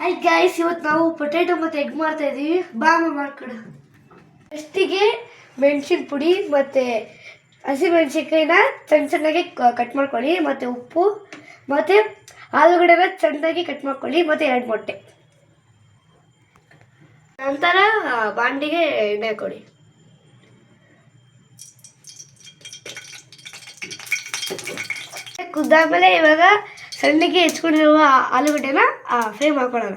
Hi guys, ಇವತ್ತು ನಾವು potato ಮತ್ತು ಎಗ್ ಮಾಡ್ತಾ ಇದ್ದೀವಿ. ಬಾಮ ಮಾಡ್ಕೊಡು. ಫಸ್ಟಿಗೆ ಮೆಣಸಿನ ಪುಡಿ ಮತ್ತು ಹಸಿಮೆಣಸಿನ್ಕಾಯಿನ ಸಣ್ಣಗೆ ಕಟ್ ಮಾಡ್ಕೊಳ್ಳಿ, ಮತ್ತು ಉಪ್ಪು ಮತ್ತು ಆಲೂಗಡ್ಡೆನ ಚೆನ್ನಾಗಿ ಕಟ್ ಮಾಡ್ಕೊಳ್ಳಿ, ಮತ್ತು 2 ಮೊಟ್ಟೆ. ನಂತರ ಬಾಂಡಿಗೆ ಎಣ್ಣೆ ಹಾಕೊಳ್ಳಿ. ಕುದ್ದಾದ್ಮೇಲೆ ಇವಾಗ ಸಣ್ಣಗೆ ಹೆಚ್ಕೊಂಡಿರುವ ಆಲೂಗಡ್ಡೆನ ಫ್ರೈ ಮಾಡ್ಕೊಳ್ಳೋಣ.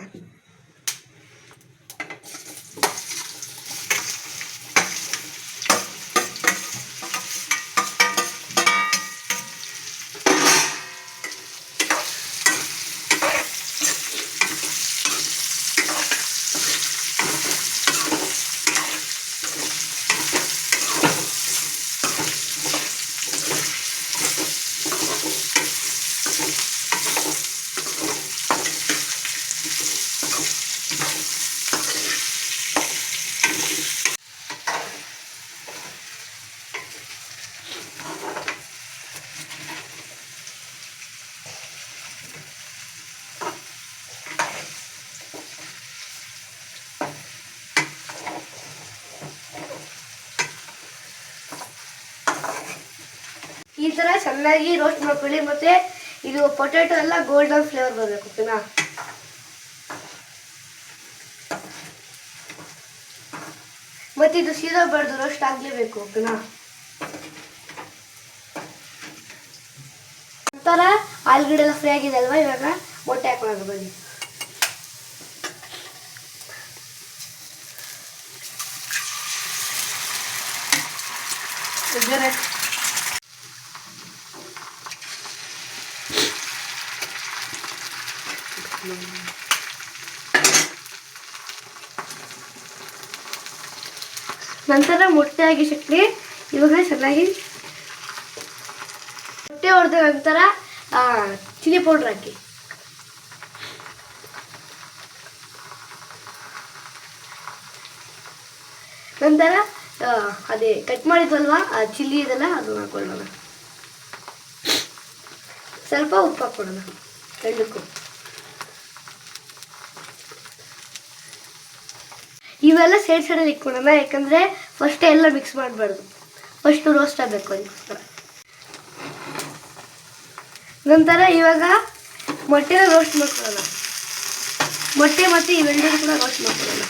ಈ ಥರ ಚೆನ್ನಾಗಿ ರೋಸ್ಟ್ ಮಾಡ್ಕೊಳ್ಳಿ. ಮತ್ತು ಇದು ಪೊಟ್ಯಾಟೊ ಎಲ್ಲ ಗೋಲ್ಡನ್ ಫ್ಲೇವರ್ ಬರಬೇಕು, ಓಕೆನಾ? ಮತ್ತು ಇದು ಸೀದೋಬಾರ್ದು, ರೋಸ್ಟ್ ಆಗಲೇಬೇಕು, ಓಕೆನಾ? ನಂತರ ಆಲೂಗಡ್ಡೆ ಎಲ್ಲ ಫ್ರೈ ಆಗಿದೆ ಅಲ್ವಾ, ಇವಾಗ ಮೊಟ್ಟೆ ಹಾಕೊಳ್ಳೋದು ಬನ್ನಿ. ನಂತರ ಮೊಟ್ಟೆ ಹಾಕಿ ಶಕ್ತಿ ಇವಾಗ ಚೆನ್ನಾಗಿ ಮೊಟ್ಟೆ ಹೊಡೆದ ನಂತರ ಚಿಲ್ಲಿ ಪೌಡ್ರ್ ಹಾಕಿ. ನಂತರ ಅದೇ ಕಟ್ ಮಾಡಿದ್ವಲ್ವಾ ಚಿಲ್ಲಿ ಇದೆಲ್ಲ ಅದು ಹಾಕೊಳ್ಳೋಣ. ಸ್ವಲ್ಪ ಉಪ್ಪು ಹಾಕೊಳ್ಳೋಣ ಎರಡಕ್ಕೂ. ಇವೆಲ್ಲ ಸೈಡಲ್ಲಿ ಇಟ್ಕೊಳ್ಳೋಣ, ಯಾಕಂದರೆ ಫಸ್ಟೇ ಎಲ್ಲ ಮಿಕ್ಸ್ ಮಾಡಬಾರ್ದು, ಫಸ್ಟು ರೋಸ್ಟ್ ಆಗಬೇಕು ಅದಕ್ಕೋಸ್ಕರ. ನಂತರ ಇವಾಗ ಮೊಟ್ಟೆನ ರೋಸ್ಟ್ ಮಾಡ್ಕೊಳ್ಳೋಣ. ಮೊಟ್ಟೆ ಮತ್ತು ಇವೆಲ್ಲರೂ ಕೂಡ ರೋಸ್ಟ್ ಮಾಡ್ಕೊಳ್ಳೋಣ.